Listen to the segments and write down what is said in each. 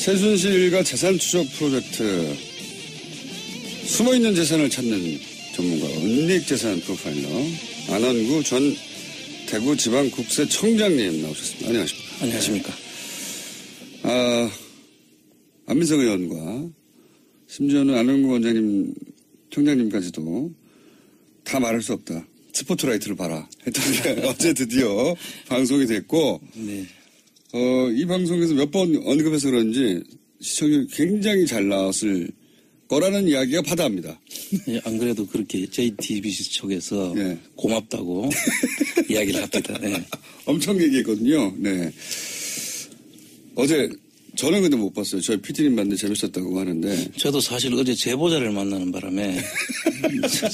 최순실과 재산 추적 프로젝트, 숨어있는 재산을 찾는 전문가, 은닉재산 프로파일러, 안원구 전 대구지방국세청장님 나오셨습니다. 안녕하십니까. 안녕하십니까. 안민석 의원과 심지어는 안원구 원장님, 청장님까지도 다 말할 수 없다. 스포트라이트를 봐라. 했던데 어제 드디어 방송이 됐고, 네. 이 방송에서 몇 번 언급해서 그런지 시청률이 굉장히 잘 나왔을 거라는 이야기가 바다합니다. 예, 안 그래도 그렇게 JTBC 쪽에서 네. 고맙다고 이야기를 합니다. 네. 엄청 얘기했거든요. 네. 어제 저는 근데 못 봤어요. 저희 PD님 봤는데 재밌었다고 하는데. 저도 사실 어제 제보자를 만나는 바람에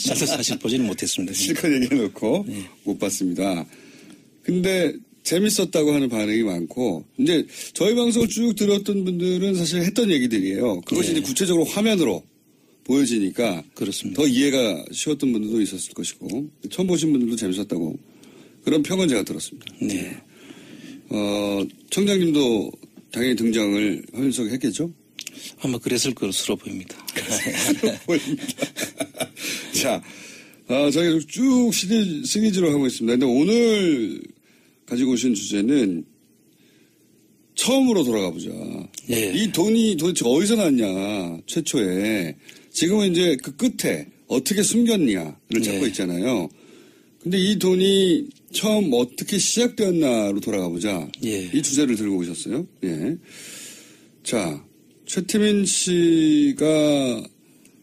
저도 사실 보지는 못했습니다. 실컷 얘기해놓고 네. 못 봤습니다. 근데 재밌었다고 하는 반응이 많고, 이제 저희 방송을 쭉 들었던 분들은 사실 했던 얘기들이에요. 그것이 네. 이제 구체적으로 화면으로 보여지니까 그렇습니다. 더 이해가 쉬웠던 분들도 있었을 것이고, 처음 보신 분들도 재밌었다고 그런 평은 제가 들었습니다. 네. 청장님도 당연히 등장을 허윤석이 했겠죠? 아마 그랬을 것으로 보입니다. 보입니다. 자, 저희가 쭉 시리즈로 하고 있습니다. 근데 오늘 가지고 오신 주제는 처음으로 돌아가 보자. 예. 이 돈이 도대체 어디서 났냐, 최초에. 지금은 이제 그 끝에 어떻게 숨겼냐를 찾고 있잖아요. 근데 이 돈이 처음 어떻게 시작되었나로 돌아가 보자. 예. 이 주제를 들고 오셨어요. 예. 자, 최태민 씨가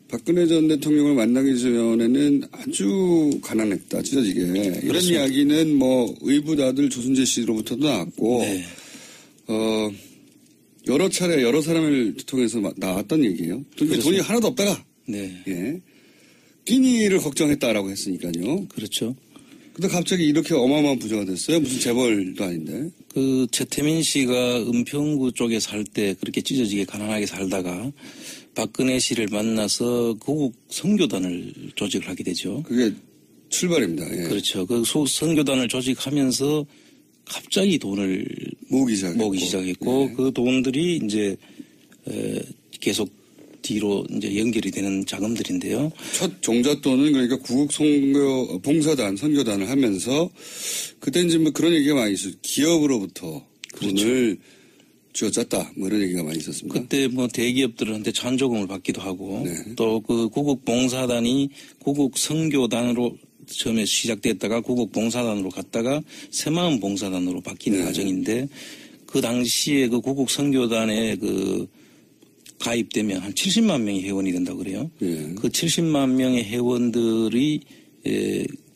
박근혜 전 대통령을 만나기 전에는 아주 가난했다, 찢어지게. 이런 그렇습니다. 이야기는 뭐 의붓아들 조순재 씨로부터도 나왔고, 네. 여러 차례 여러 사람을 통해서 나왔던 얘기예요. 그러니까 돈이 하나도 없다가, 네. 예, 끼니를 걱정했다라고 했으니까요. 그렇죠. 근데 갑자기 이렇게 어마어마한 부자가 됐어요. 무슨 재벌도 아닌데. 그 최태민 씨가 은평구 쪽에 살 때 그렇게 찢어지게 가난하게 살다가 박근혜 씨를 만나서 고국 선교단을 조직을 하게 되죠. 그게 출발입니다. 예. 그렇죠. 그 선교단을 조직하면서 갑자기 돈을 모으기 시작했고 예. 그 돈들이 이제 계속 뒤로 이제 연결이 되는 자금들인데요. 첫 종잣돈은 그러니까 구국 선교단을 하면서 그때 이제 뭐 그런 얘기가 많이 있었어요. 기업으로부터 그렇죠. 돈을 쥐어짰다. 뭐 이런 얘기가 많이 있었습니다. 그때 뭐 대기업들한테 찬조금을 받기도 하고 네. 또 그 구국봉사단이 구국선교단으로 처음에 시작됐다가 구국봉사단으로 갔다가 새마음봉사단으로 바뀌는 네. 과정인데 그 당시에 그 구국선교단에 그 가입되면 한 70만 명이 회원이 된다고 그래요. 네. 그 70만 명의 회원들이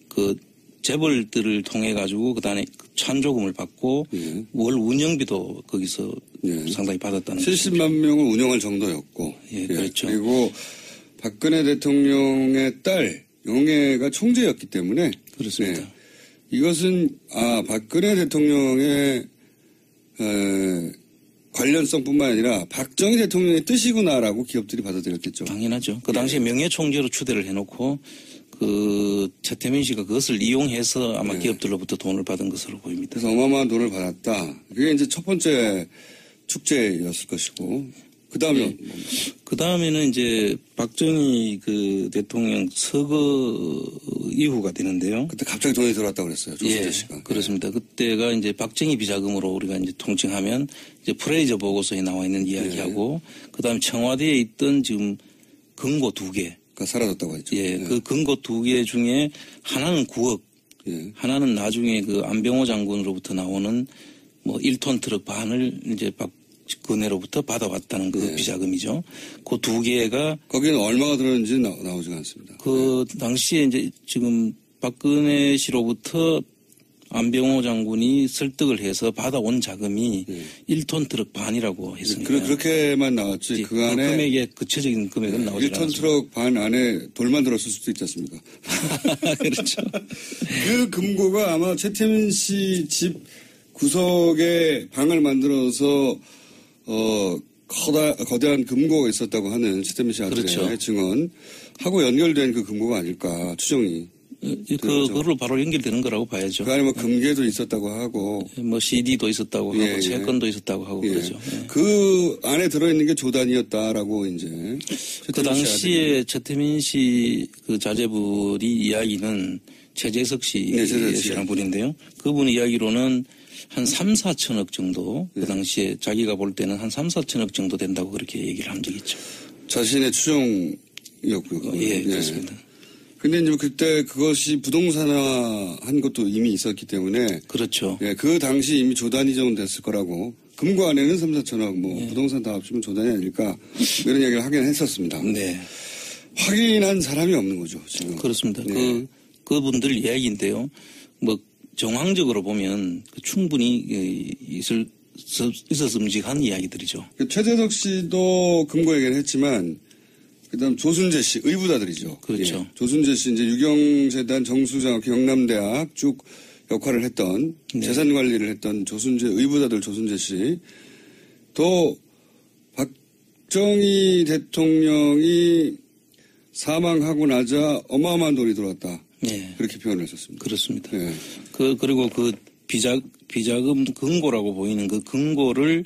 그 재벌들을 통해 가지고 그다음에 찬조금을 받고 네. 월 운영비도 거기서 네. 상당히 받았다는 70만 명을 운영할 정도였고. 예, 그렇죠. 그리고 박근혜 대통령의 딸 용해가 총재였기 때문에 그렇습니다. 네. 이것은 박근혜 대통령의 관련성뿐만 아니라 박정희 대통령의 뜻이구나라고 기업들이 받아들였겠죠. 당연하죠. 그 당시에 명예총재로 추대를 해놓고 그 최태민 씨가 그것을 이용해서 아마 기업들로부터 돈을 받은 것으로 보입니다. 그래서 어마어마한 돈을 받았다. 그게 이제 첫 번째 축제였을 것이고. 그 다음에 그 다음에는 이제 박정희 그 대통령 서거 이후가 되는데요. 그때 갑자기 돈이 들어왔다고 그랬어요. 조순재 씨가. 그렇습니다. 그때가 이제 박정희 비자금으로 우리가 이제 통칭하면 이제 프레이저 보고서에 나와 있는 이야기하고 그다음에 청와대에 있던 지금 금고 2개. 가 사라졌다고 했죠. 예, 그 금고 2개 중에 하나는 9억, 하나는 나중에 그 안병호 장군으로부터 나오는 뭐 1톤 트럭 반을 이제 박근혜로부터 받아왔다는 그 비자금이죠. 그 2개가 거기는 얼마가 들었는지 나오지가 않습니다. 그 당시에 이제 지금 박근혜 씨로부터 안병호 장군이 설득을 해서 받아온 자금이 1톤 트럭 반이라고 했습니다. 그렇게만 나왔지. 그 안에 금액의 구체적인 금액은 나오지 않았습니다. 1톤 트럭 반 안에 돌만 들었을 수도 있지 않습니까? 그렇죠. 그 금고가 아마 최태민 씨 집 구석에 방을 만들어서 거대한 금고가 있었다고 하는 최태민 씨 아들의 그렇죠. 증언하고 연결된 그 금고가 아닐까 추정이 그걸로 바로 연결되는 거라고 봐야죠. 그 안에 뭐 금괴도 있었다고 하고. 뭐 CD도 있었다고 하고, 채권도 있었다고 하고 그러죠. 예. 그 안에 들어있는 게 조단이었다라고 이제. 그 당시에 최태민 씨 그 자제분이 이야기는 최재석 씨라는 분인데요. 그분 이야기로는 한 3, 4천억 정도, 그 당시에 자기가 볼 때는 한 3, 4천억 정도 된다고 그렇게 얘기를 한 적이 있죠. 자신의 추정이었고요. 예, 그렇습니다. 근데 이제 그때 그것이 부동산화 한 것도 이미 있었기 때문에. 그렇죠. 예, 그 당시 이미 조단이 정도 됐을 거라고. 금고 안에는 3, 4천억, 뭐, 부동산 다 합치면 조단이 아닐까. 이런 얘기를 하긴 했었습니다. 네. 확인한 사람이 없는 거죠, 지금. 그렇습니다. 그분들 이야기인데요. 뭐, 정황적으로 보면 충분히 있었음직한 이야기들이죠. 최재석 씨도 금고 얘기를 했지만, 그다음 조순재 씨, 의부다들이죠. 그렇죠. 예. 조순재 씨 이제 유경재단 정수장 경남대학 쭉 역할을 했던 재산 관리를 했던 조순재 의부다들 조순재 씨, 또 박정희 대통령이 사망하고 나자 어마어마한 돈이 들어왔다. 예. 그렇게 표현을 했었습니다. 그렇습니다. 예. 그리고 그 비자금 금고라고 보이는 그 금고를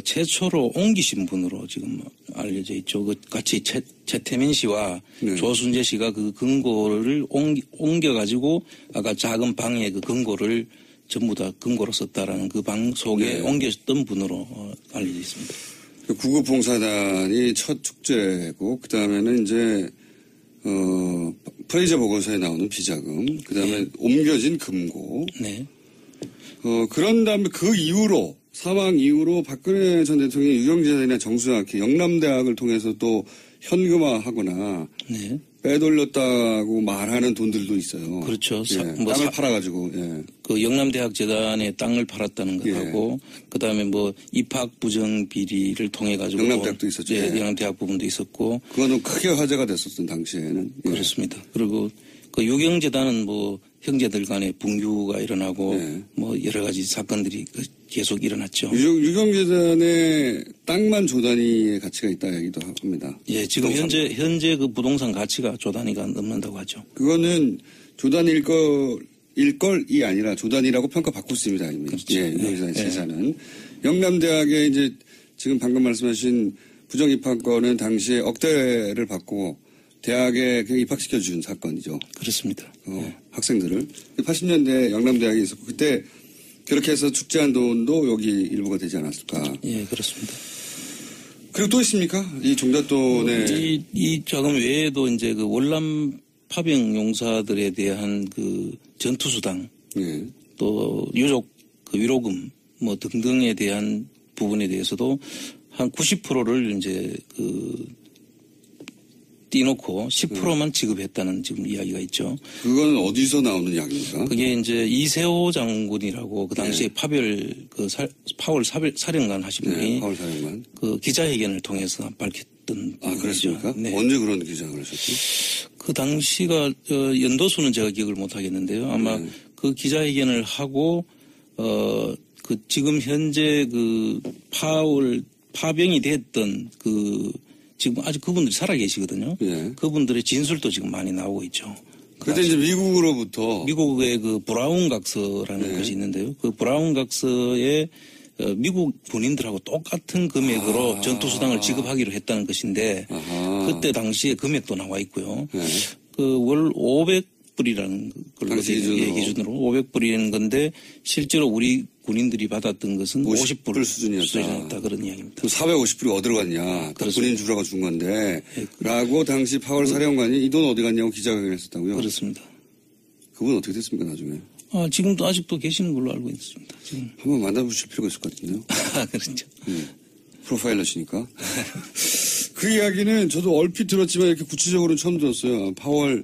최초로 옮기신 분으로 지금 알려져 있죠. 그 같이 최태민 씨와 조순재 씨가 그 금고를 옮겨가지고 아까 작은 방에 그 금고를 전부 다 금고로 썼다라는 그 방 속에 옮겼던 분으로 알려져 있습니다. 그 구급봉사단이 첫 축제고 그 다음에는 이제 프레이저 보고서에 나오는 비자금, 그 다음에 옮겨진 금고. 네. 그런 다음에 그 이후로 사망 이후로 박근혜 전 대통령이 유경재단이나 정수장 영남대학을 통해서 또 현금화하거나 빼돌렸다고 말하는 돈들도 있어요. 그렇죠. 땅을 팔아가지고. 그 영남대학 재단에 땅을 팔았다는 것하고 그다음에 뭐 입학 부정 비리를 통해 가지고 영남대학도 있었죠. 영남대학 부분도 있었고. 그거는 크게 화제가 됐었던 당시에는. 그렇습니다. 그리고 그 유경재단은 뭐 형제들 간에 분규가 일어나고 뭐 여러 가지 사건들이 계속 일어났죠. 유경재단의 땅만 조단위의 가치가 있다 얘기도 합니다. 예, 지금 현재 그 부동산 가치가 조단위가 넘는다고 하죠. 그거는 조단일 걸이 아니라 조단위라고 평가받고 있습니다. 이미. 그렇죠. 예, 유경재단의 재산은. 영남대학에 이제 지금 방금 말씀하신 부정 입학권은 당시에 억대를 받고 대학에 입학시켜준 사건이죠. 그렇습니다. 학생들을. 80년대 영남대학에 있었고 그때 그렇게 해서 축제한 돈도 여기 일부가 되지 않았을까. 예, 그렇습니다. 그리고 또 있습니까? 이 종잣돈에. 이 자금 외에도 이제 그 월남 파병 용사들에 대한 그 전투수당 또 유족 그 위로금 뭐 등등에 대한 부분에 대해서도 한 90%를 이제 띄놓고 10%만 지급했다는 지금 이야기가 있죠. 그건 어디서 나오는 이야기입니까? 그게 이제 이세호 장군이라고 그 당시에 파월 사령관 하신 분이 파월 사령관. 그 기자회견을 통해서 밝혔던. 아, 그렇습니까? 네. 언제 그런 기자를 하셨지? 그 당시가 연도수는 제가 기억을 못 하겠는데요. 아마 그 기자회견을 하고 그 지금 현재 그 파병이 됐던 지금 아직 그분들이 살아 계시거든요. 그분들의 진술도 지금 많이 나오고 있죠. 그때 이제 미국으로부터. 미국의 그 브라운 각서라는 것이 있는데요. 그 브라운 각서에 미국 군인들하고 똑같은 금액으로 전투수당을 지급하기로 했다는 것인데 그때 당시에 금액도 나와 있고요. 그 월 500불이라는 걸로 기준으로 500불이라는 건데 실제로 우리 군인들이 받았던 것은 50불 수준이었다. 그런 이야기입니다. 450불이 어디로 갔냐. 군인 주라고 준 건데. 라고 당시 파월 사령관이 이 돈 어디 갔냐고 기자회견을 했었다고요? 그렇습니다. 그분 어떻게 됐습니까 나중에? 지금도 아직도 계시는 걸로 알고 있습니다. 지금. 한번 만나보실 필요가 있을 것 같은데요. 그렇죠. 프로파일러시니까. 그 이야기는 저도 얼핏 들었지만 이렇게 구체적으로는 처음 들었어요. 파월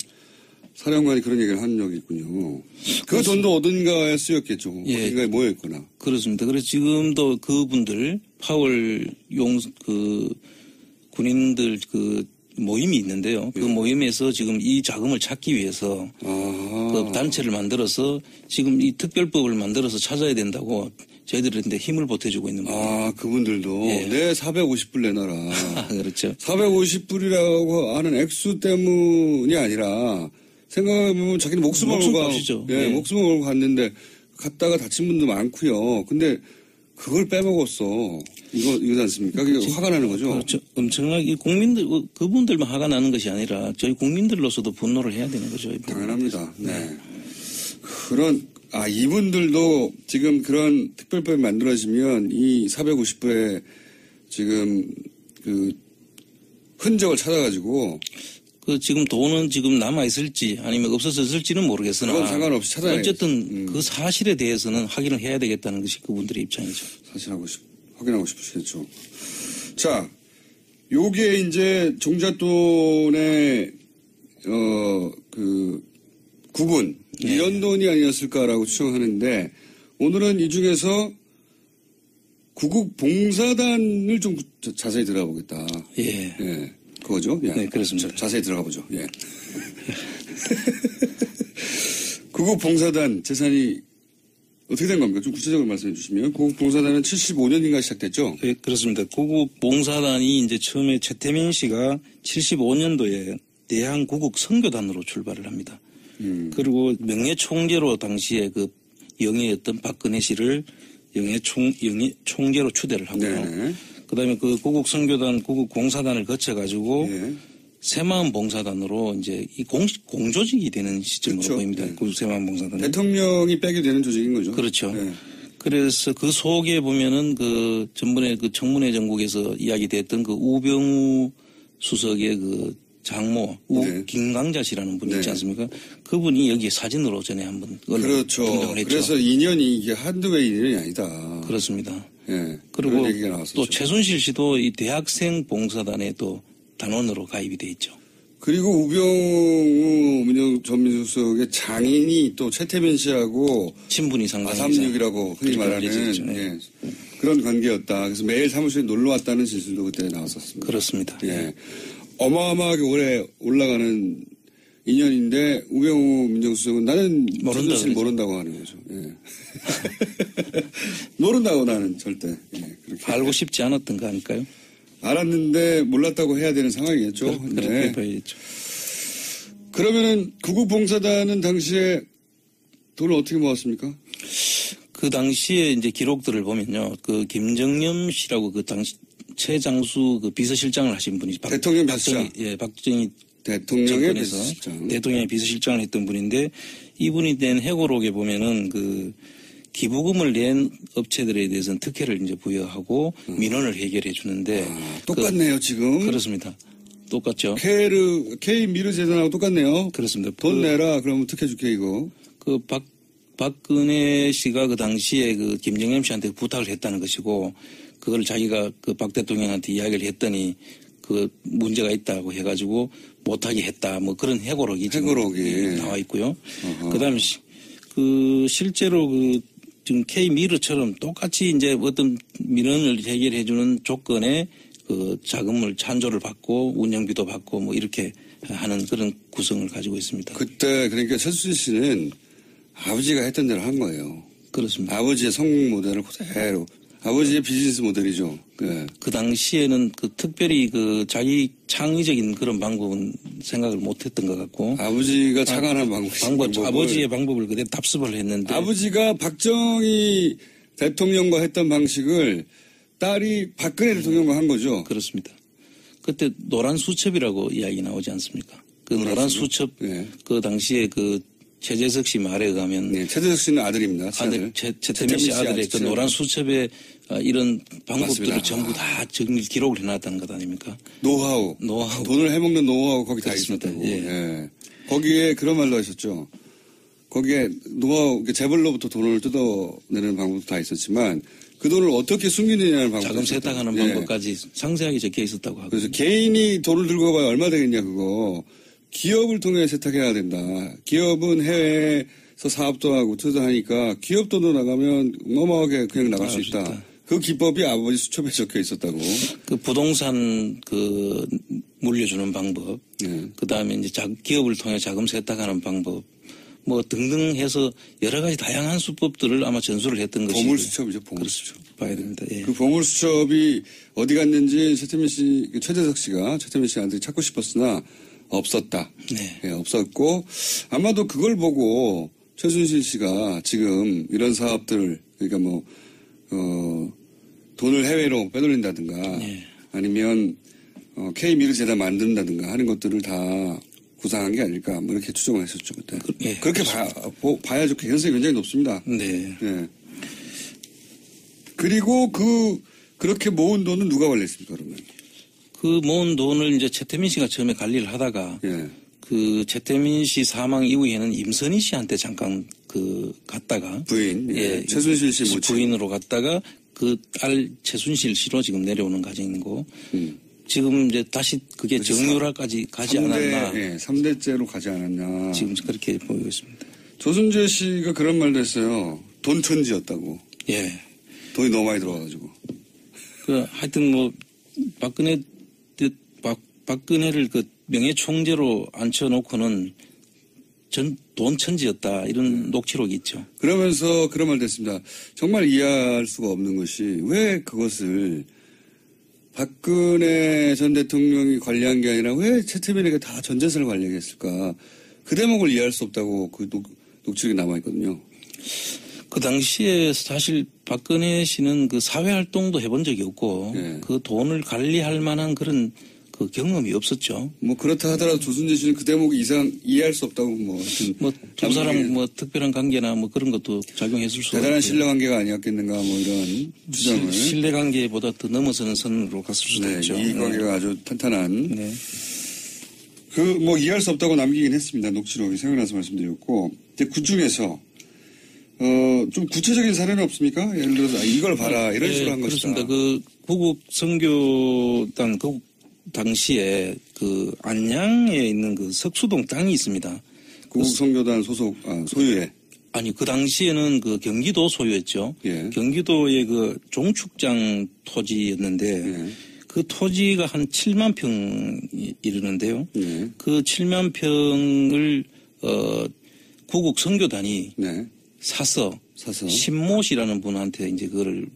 사령관이 그런 얘기를 한 적이 있군요. 그 돈도 어딘가에 쓰였겠죠. 어딘가에 모여있거나. 그렇습니다. 그래서 지금도 그분들 파월 군인들 모임이 있는데요. 그 모임에서 지금 이 자금을 찾기 위해서 그 단체를 만들어서 지금 이 특별법을 만들어서 찾아야 된다고 저희들한테 힘을 보태주고 있는 겁니다. 그분들도 내 450불 내놔라. 그렇죠. 450불이라고 하는 액수 때문이 아니라 생각해보면 자기는 목숨을 값이죠. 예, 목숨을 걸고 갔는데 갔다가 다친 분도 많고요. 근데 그걸 빼먹었어. 이거지 않습니까? 그게 화가 나는 거죠. 그렇죠. 엄청나게 국민들 그분들만 화가 나는 것이 아니라 저희 국민들로서도 분노를 해야 되는 거죠. 당연합니다. 네. 이분들도 지금 그런 특별법이 만들어지면 이 450불의 지금 그 흔적을 찾아가지고 지금 돈은 지금 남아있을지 아니면 없어졌을지는 모르겠으나. 그건 상관없이 찾아야 어쨌든 그 사실에 대해서는 확인을 해야 되겠다는 것이 그분들의 입장이죠. 확인하고 싶으시겠죠. 자, 요게 이제 종잣돈의, 구분. 네. 이런 돈이 아니었을까라고 추정하는데 오늘은 이 중에서 구국 봉사단을 좀 자세히 들어보겠다. 예. 예. 그거죠? 예. 네, 그렇습니다. 자세히 들어가 보죠. 예. 구국 봉사단 재산이 어떻게 된 겁니까? 좀 구체적으로 말씀해 주시면. 구국 봉사단은 75년인가 시작됐죠? 네, 그렇습니다. 구국 봉사단이 이제 처음에 최태민 씨가 75년도에 대한구국 선교단으로 출발을 합니다. 그리고 명예총재로 당시에 그 영예였던 박근혜 씨를 총재로 추대를 하고요. 그다음에 그 구국 선교단, 구국 봉사단을 거쳐가지고 새마음 봉사단으로 이제 이 공조직이 되는 시점으로 그렇죠. 보입니다. 구국 새마음 봉사단. 대통령이 빼게 되는 조직인 거죠. 그렇죠. 네. 그래서 그 속에 보면은 그 전번에 그 청문회 전국에서 이야기됐던 그 우병우 수석의 그 장모 김강자 씨라는 분이 있지 않습니까? 그분이 여기에 사진으로 전에 한번 그렇죠. 등장을 했죠. 그래서 인연이 이게 한두 개 인연이 아니다. 그렇습니다. 예. 그리고 또 최순실 씨도 이 대학생 봉사단에 또 단원으로 가입이 돼 있죠. 그리고 우병우 전 민수석의 장인이 또 최태민 씨하고 친분이 상당히 436이라고 흔히 말하는 예. 그런 관계였다. 그래서 매일 사무실에 놀러 왔다는 진술도 그때 나왔었습니다. 그렇습니다. 예. 어마어마하게 오래 올라가는 인연인데 우병우 민정수석은 나는 모른다고 하는 거죠. 예. 모른다고 나는 절대. 예. 그렇게 알고 싶지 않았던 거 아닐까요? 알았는데 몰랐다고 해야 되는 상황이겠죠. 그렇게 봐야겠죠. 그러면은 구국봉사단은 당시에 돈을 어떻게 모았습니까? 그 당시에 이제 기록들을 보면요. 그 김정념 씨라고 그 당시 최장수 그 비서실장을 하신 분이 대통령 비서실장. 박정희 대통령의 비서실장. 대통령의 비서실장을 했던 분인데 이분이 낸 회고록에 보면은 그 기부금을 낸 업체들에 대해서는 특혜를 이제 부여하고 민원을 해결해 주는데 똑같네요 지금. 그렇습니다. 똑같죠. K 미르 재단하고 똑같네요. 그렇습니다. 돈 내라 그러면 특혜 줄게 이거. 그 박근혜 씨가 그 당시에 그 김정남 씨한테 부탁을 했다는 것이고 그걸 자기가 그 박 대통령한테 이야기를 했더니 그 문제가 있다고 해가지고 못하게 했다 뭐 그런 회고록이 나와 있고요. 그다음에 그 실제로 그 지금 K 미르처럼 똑같이 이제 어떤 민원을 해결해주는 조건에 그 자금을 찬조를 받고 운영비도 받고 뭐 이렇게 하는 그런 구성을 가지고 있습니다. 그때 그러니까 최순실 씨는 아버지가 했던 대로 한 거예요. 그렇습니다. 아버지의 성공 모델을 그대로. 아버지의 비즈니스 모델이죠. 네. 그 당시에는 그 특별히 그 자기 창의적인 그런 방법은 생각을 못 했던 것 같고. 아버지가 착안한 아버지의 방법을 그대로 답습을 했는데. 아버지가 박정희 대통령과 했던 방식을 딸이 박근혜 대통령과 한 거죠. 그렇습니다. 그때 노란 수첩이라고 이야기 나오지 않습니까? 그 노란 수첩, 그 당시에 그 최재석 씨 말에 가면. 네, 최재석 씨는 아들입니다. 최태민 씨 아들의 그 노란 수첩에 이런 방법들을 맞습니다. 전부 다 기록을 해놨다는 것 아닙니까? 노하우. 돈을 해먹는 노하우 거기 그렇습니다. 다 있었다고. 예. 거기에 그런 말도 하셨죠. 거기에 노하우, 재벌로부터 돈을 뜯어내는 방법도 다 있었지만 그 돈을 어떻게 숨기느냐는 방법. 자금 세탁하는 방법까지 상세하게 적혀 있었다고 하고. 그래서 개인이 돈을 들고 가봐야 얼마 되겠냐 그거. 기업을 통해 세탁해야 된다. 기업은 해외에서 사업도 하고 투자하니까 기업 돈으로 나가면 어마어마하게 그냥 나갈 수 있다. 그 기법이 아버지 수첩에 적혀 있었다고. 그 부동산 그 물려주는 방법. 그 다음에 이제 기업을 통해 자금 세탁하는 방법. 뭐 등등 해서 여러 가지 다양한 수법들을 아마 전수를 했던 것이죠. 보물수첩이죠. 보물수첩. 봐야 됩니다. 예. 그 보물수첩이 어디 갔는지 최태민 씨, 최재석 씨가 최태민 씨한테 찾고 싶었으나 없었다. 네. 예, 없었고 아마도 그걸 보고 최순실 씨가 지금 이런 사업들 그러니까 뭐 돈을 해외로 빼돌린다든가 네. 아니면 K미르 재단 만든다든가 하는 것들을 다 구상한 게 아닐까 뭐 이렇게 추정을 했었죠 그때. 네, 그렇게 봐야죠. 개연성이 굉장히 높습니다. 네. 네. 그리고 그렇게 모은 돈은 누가 관리했습니까 그러면? 그 모은 돈을 이제 최태민 씨가 처음에 관리를 하다가 예. 그 최태민 씨 사망 이후에는 임선희 씨한테 잠깐 갔다가 부인 예, 최순실 씨 모친 부인으로 갔다가 그 딸 최순실 씨로 지금 내려오는 과정이고 지금 이제 다시 그게 정유라까지 가지 3대, 않았나. 예, 3대째로 가지 않았나. 지금 그렇게 보이고 있습니다. 조순재 씨가 그런 말도 했어요. 돈천지였다고. 예. 돈이 너무 많이 들어와가지고. 하여튼 뭐 박근혜를 그 명예총재로 앉혀놓고는 돈천지였다 이런 녹취록이 있죠. 그러면서 그런 말도 했습니다. 정말 이해할 수가 없는 것이 왜 그것을 박근혜 전 대통령이 관리한 게 아니라 왜 최태민에게 다 전 재산을 관리했을까. 그 대목을 이해할 수 없다고 그 녹취록이 남아있거든요. 그 당시에 사실 박근혜 씨는 그 사회활동도 해본 적이 없고 네. 그 돈을 관리할 만한 그런 그 경험이 없었죠. 뭐 그렇다 하더라도 조순재 씨는 그 대목이 이해할 수 없다고 뭐 두 사람 뭐 특별한 관계나 뭐 그런 것도 작용했을 수 대단한 신뢰 관계가 아니었겠는가 뭐 이런 주장을 신뢰 관계보다 더 넘어서는 선으로 갔을 수도 네, 있죠. 이익 관계가 아주 탄탄한 네. 뭐 이해할 수 없다고 남기긴 했습니다. 녹취록이 생각나서 말씀드렸고 그 중에서 좀 구체적인 사례는 없습니까? 예를 들어서 이걸 봐라 이런 식으로 한 것이다. 그렇습니다. 그 구국 선교단 그 당시에 그 안양에 있는 그 석수동 땅이 있습니다. 구국 선교단 소속 소유의 아니 그 당시에는 그 경기도 소유였죠. 예. 경기도의 그 종축장 토지였는데 예. 그 토지가 한 7만 평이 이르는데요. 예. 그 7만 평을 구국 선교단이 네. 사서 사서 신모 씨라는 분한테 이제 그거를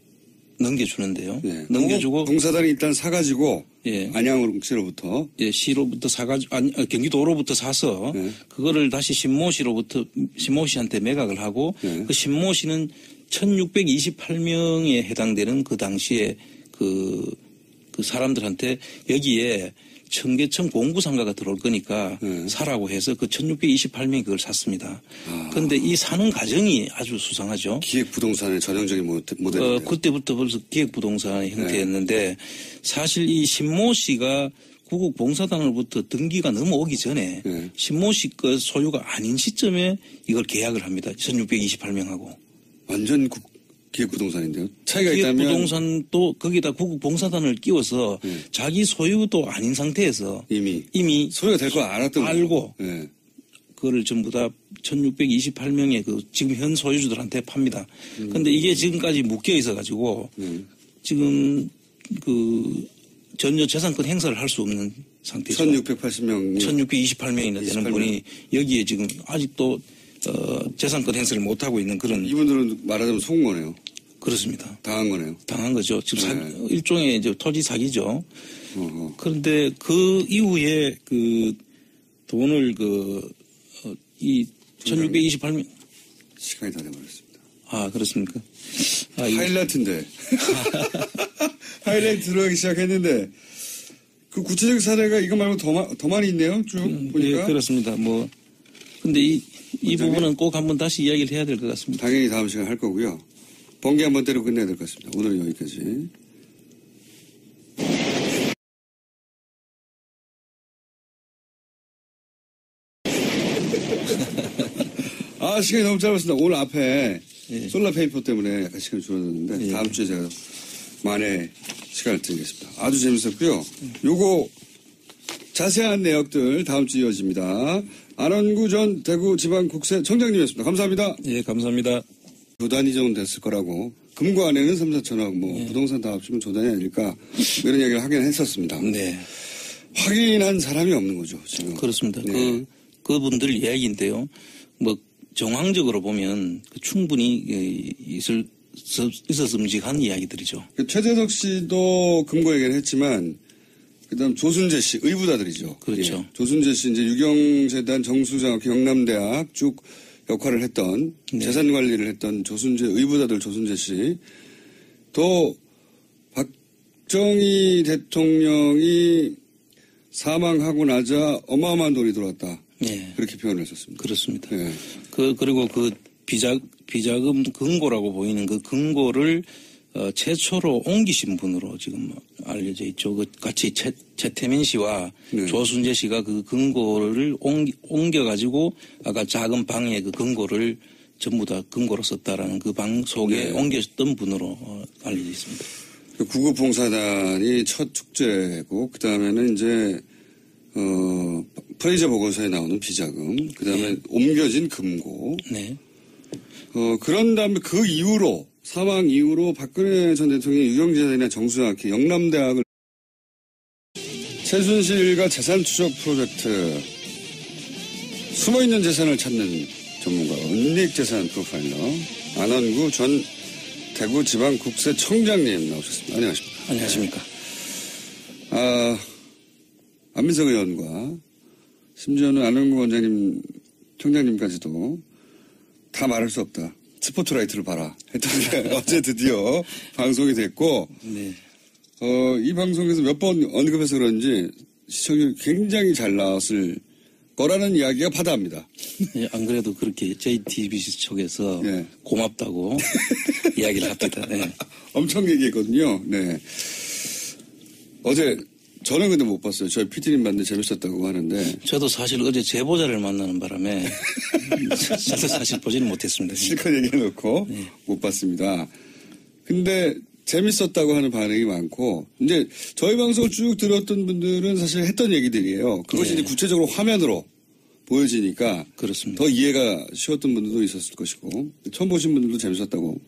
넘겨주는데요. 예. 넘겨주고 봉사단이 일단 사가지고 예. 안양시로부터 예, 시로부터 사가지고 경기도로부터 사서 예. 그거를 다시 신모 씨한테 매각을 하고 예. 그 신모 씨는 1628명에 해당되는 그 당시에 그 사람들한테 여기에 청계천 공구상가가 들어올 거니까 사라고 해서 그 1628명이 그걸 샀습니다. 그런데 이 사는 과정이 아주 수상하죠. 기획부동산의 전형적인 모델이에요. 그때부터 벌써 기획부동산의 형태였는데 사실 이 신모 씨가 구국 봉사단으로부터 등기가 넘어오기 전에 신모 씨 거 소유가 아닌 시점에 이걸 계약을 합니다. 1628명하고. 완전 기획부동산인데요. 차이가 있다면 기획부동산도 거기다 구국봉사단을 끼워서 자기 소유도 아닌 상태에서 이미 소유가 될 거 알고 그거를 전부 다 1628명의 그 지금 현 소유주들한테 팝니다. 그런데 이게 지금까지 묶여 있어 가지고 지금 그 전혀 재산권 행사를 할 수 없는 상태죠. 1680명 1628명이나 되는 분이 여기에 지금 아직도 재산권 행사를 못하고 있는 그런. 이분들은 말하자면 속은 거네요. 그렇습니다. 당한 거네요. 당한 거죠. 지금 일종의 이제 토지 사기죠. 그런데 그 이후에 그 돈을 이 1628명. 시간이 다 돼버렸습니다. 아, 그렇습니까? 하이라이트인데. 하이라이트 들어가기 시작했는데 그 구체적 사례가 이거 말고 더 많이 있네요. 쭉 보니까. 예, 그렇습니다. 뭐 근데 이 부분은 꼭 한번 다시 이야기를 해야 될 것 같습니다. 당연히 다음 시간에 할 거고요. 번개 한번 때리고 끝내야 될 것 같습니다. 오늘은 여기까지. 시간이 너무 짧았습니다. 오늘 앞에 솔라페이퍼 때문에 약간 시간이 줄어들었는데 다음 주에 제가 만회 시간을 드리겠습니다. 아주 재밌었고요. 요거 자세한 내역들 다음 주에 이어집니다. 안원구 전 대구지방국세청장님이었습니다. 감사합니다. 예, 감사합니다. 조단위 정도 됐을 거라고. 금고 안에는 3, 4천억, 부동산 다 합치면 조단위 아닐까. 이런 얘기를 하긴 했었습니다. 네. 확인한 사람이 없는 거죠, 지금. 그렇습니다. 그분들 이야기인데요. 뭐, 정황적으로 보면 충분히 있었음직한 이야기들이죠. 최재석 씨도 금고 얘기를 했지만, 그다음 조순재 씨 의부다들이죠. 그렇죠. 예. 조순재 씨 이제 유경재단 정수장학회 영남대학 쭉 역할을 했던 네. 재산 관리를 했던 조순재 의부다들 조순재 씨. 또 박정희 대통령이 사망하고 나자 어마어마한 돈이 들어왔다. 네. 그렇게 표현을 했었습니다. 그렇습니다. 예. 그리고 그 비자금 금고라고 보이는 그 금고를 최초로 옮기신 분으로 지금 알려져 있죠. 그 같이 최태민 씨와 네. 조순재 씨가 그 금고를 옮겨가지고 아까 작은 방에 그 금고를 전부 다 금고로 썼다라는 그 방 속에 네. 옮겼던 분으로 알려져 있습니다. 그 구급봉사단이 첫 축제고 그 다음에는 이제 프레이저 보고서에 나오는 비자금, 그 다음에 네. 옮겨진 금고. 네. 그런 다음에 그 이후로 사망 이후로 박근혜 전 대통령이 유경재단이나 정수장학회 영남대학을 최순실과 재산 추적 프로젝트 숨어있는 재산을 찾는 전문가 은닉재산 프로파일러 안원구 전 대구지방국세청장님 나오셨습니다. 안녕하십니까. 안녕하십니까. 안민석 의원과 심지어는 안원구 원장님 청장님까지도 다 말할 수 없다. 스포트라이트를 봐라 했던 게 어제 드디어 방송이 됐고 네. 이 방송에서 몇 번 언급해서 그런지 시청률이 굉장히 잘 나왔을 거라는 이야기가 바다합니다. 예, 안 그래도 그렇게 JTBC 쪽에서 네. 고맙다고 이야기를 합니다. 네. 엄청 얘기했거든요. 네. 어제 저는 근데 못 봤어요. 저희 PD님 봤는데 재밌었다고 하는데. 저도 사실 어제 제보자를 만나는 바람에 저도 사실 보지는 못했습니다. 실컷 얘기해놓고 네. 못 봤습니다. 근데 재밌었다고 하는 반응이 많고 이제 저희 방송을 쭉 들었던 분들은 사실 했던 얘기들이에요. 그것이 네. 이제 구체적으로 화면으로 보여지니까 그렇습니다. 더 이해가 쉬웠던 분들도 있었을 것이고 처음 보신 분들도 재밌었다고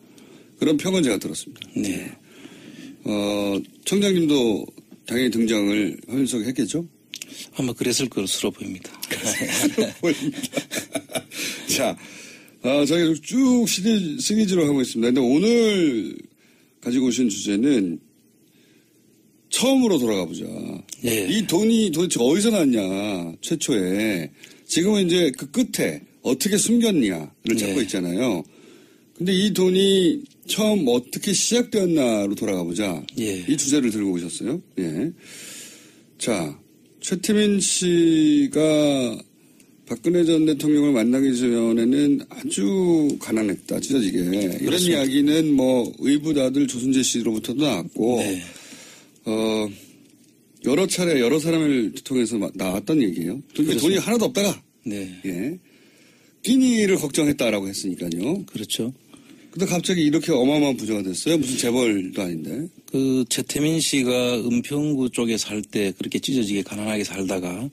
그런 평은 제가 들었습니다. 네. 청장님도 당연히 등장을 허윤석했겠죠? 아마 그랬을 것으로 보입니다. 보입니다. 자, 저희가 쭉 시리즈로 하고 있습니다. 근데 오늘 가지고 오신 주제는 처음으로 돌아가 보자. 네. 이 돈이 도대체 어디서 났냐, 최초에. 지금은 이제 그 끝에 어떻게 숨겼냐를 찾고 네. 있잖아요. 근데 이 돈이 처음 어떻게 시작되었나로 돌아가 보자. 예. 이 주제를 들고 오셨어요. 예. 자, 최태민 씨가 박근혜 전 대통령을 만나기 전에는 아주 가난했다, 찢어지게. 이런 그렇습니다. 이야기는 뭐 의부다들 조순재 씨로부터도 나왔고, 네. 여러 차례 여러 사람을 통해서 나왔던 얘기예요. 그러니까 돈이 하나도 없다가, 네. 예. 끼니를 걱정했다라고 했으니까요. 그렇죠. 근데 갑자기 이렇게 어마어마한 부자가 됐어요. 무슨 재벌도 아닌데. 그 최태민 씨가 은평구 쪽에 살 때 그렇게 찢어지게 가난하게 살다가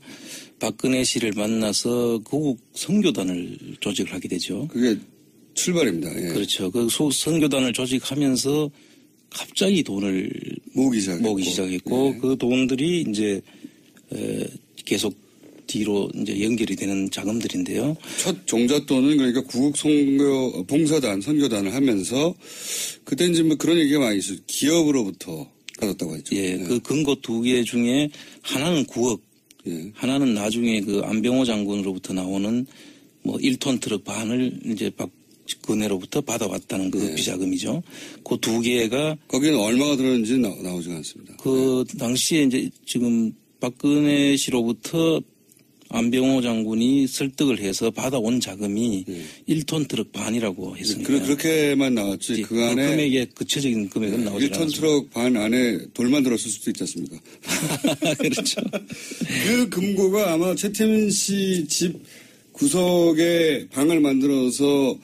박근혜 씨를 만나서 고국 선교단을 조직을 하게 되죠. 그게 출발입니다. 예. 그렇죠. 그 선교단을 조직하면서 갑자기 돈을 모으기 시작했고 예. 그 돈들이 이제 계속 뒤로 이제 연결이 되는 자금들인데요. 첫 종잣돈은 그러니까 구국 선교단을 하면서 그때 이제 뭐 그런 얘기가 많이 있어요. 기업으로부터 받았다고 했죠. 예, 그 근거 두 개 중에 하나는 9억, 예. 하나는 나중에 그 안병호 장군으로부터 나오는 뭐 1톤 트럭 반을 이제 박근혜로부터 받아왔다는 그 예. 비자금이죠. 그 두 개가 거기는 얼마가 들었는지는 나오지 않습니다. 그 당시에 이제 지금 박근혜 씨로부터 안병호 장군이 설득을 해서 받아온 자금이 1톤 트럭 반이라고 했습니다. 그렇게만 나왔지. 그 안에 금액의 구체적인 금액은 나오지 1톤 않았습니다. 트럭 반 안에 돌만 들었을 수도 있지 않습니까? 그렇죠. 그 금고가 아마 최태민 씨 집 구석에 방을 만들어서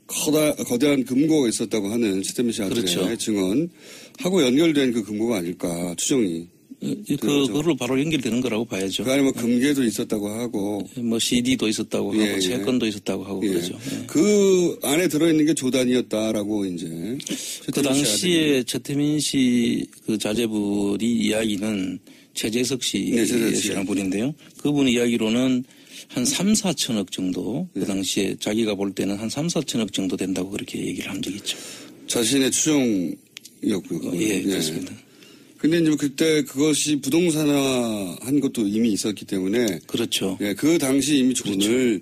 거대한 금고가 있었다고 하는 최태민 씨 아들의 그렇죠. 증언하고 연결된 그 금고가 아닐까 추정이. 그걸로 바로 연결되는 거라고 봐야죠. 그 안에 뭐 금괴도 있었다고 하고. 뭐 CD도 있었다고 하고 예. 채권도 있었다고 하고 예. 그러죠. 예. 그 안에 들어있는 게 조단이었다라고 이제. 그 당시에 최태민 씨 그 자제분이 이야기는 최재석 씨라는 분인데요. 그분 이야기로는 한 3, 4천억 정도 그 당시에 자기가 볼 때는 한 3, 4천억 정도 된다고 그렇게 얘기를 한 적이 있죠. 자신의 추정이었고요. 예, 그렇습니다. 근데 이제 그때 그것이 부동산화한 것도 이미 있었기 때문에. 그렇죠. 예, 그 당시 이미 돈을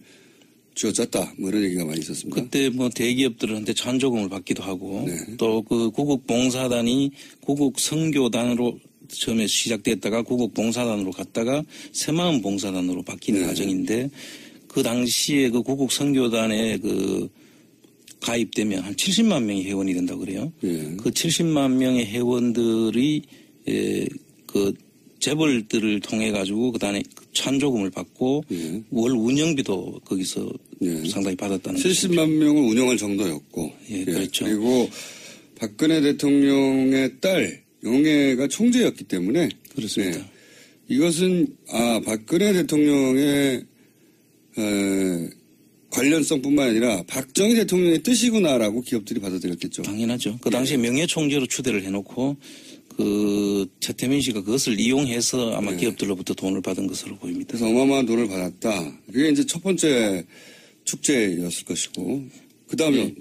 쥐어짰다. 뭐 이런 얘기가 많이 있었습니다. 그때 뭐 대기업들한테 찬조금을 받기도 하고 네. 또 그 구국봉사단이 구국선교단으로 처음에 시작됐다가 구국봉사단으로 갔다가 새마음봉사단으로 바뀌는 네. 과정인데 그 당시에 그 구국선교단에 그 가입되면 한 70만 명이 회원이 된다고 그래요. 네. 그 70만 명의 회원들이 그 재벌들을 통해 가지고 그다음에 찬조금을 받고 네. 월 운영비도 거기서 네. 상당히 받았다는 70만 명을 운영할 정도였고. 예, 그렇죠. 그리고 박근혜 대통령의 딸 용해가 총재였기 때문에. 그렇습니다. 네. 이것은 박근혜 대통령의 관련성뿐만 아니라 박정희 대통령의 뜻이구나라고 기업들이 받아들였겠죠. 당연하죠. 그 당시에 명예총재로 추대를 해놓고 그 최태민 씨가 그것을 이용해서 아마 기업들로부터 돈을 받은 것으로 보입니다. 그래서 어마어마한 돈을 받았다. 그게 이제 첫 번째 축제였을 것이고. 그 다음에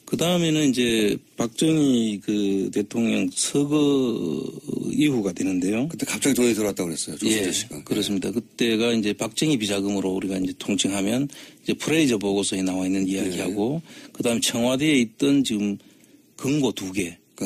그 다음에는 이제 박정희 그 대통령 서거 이후가 되는데요. 그때 갑자기 돈이 들어왔다고 그랬어요. 조순재 씨가. 그렇습니다. 그때가 이제 박정희 비자금으로 우리가 이제 통칭하면 이제 프레이저 보고서에 나와 있는 이야기하고 그다음에 청와대에 있던 지금 금고 2개. 그러니까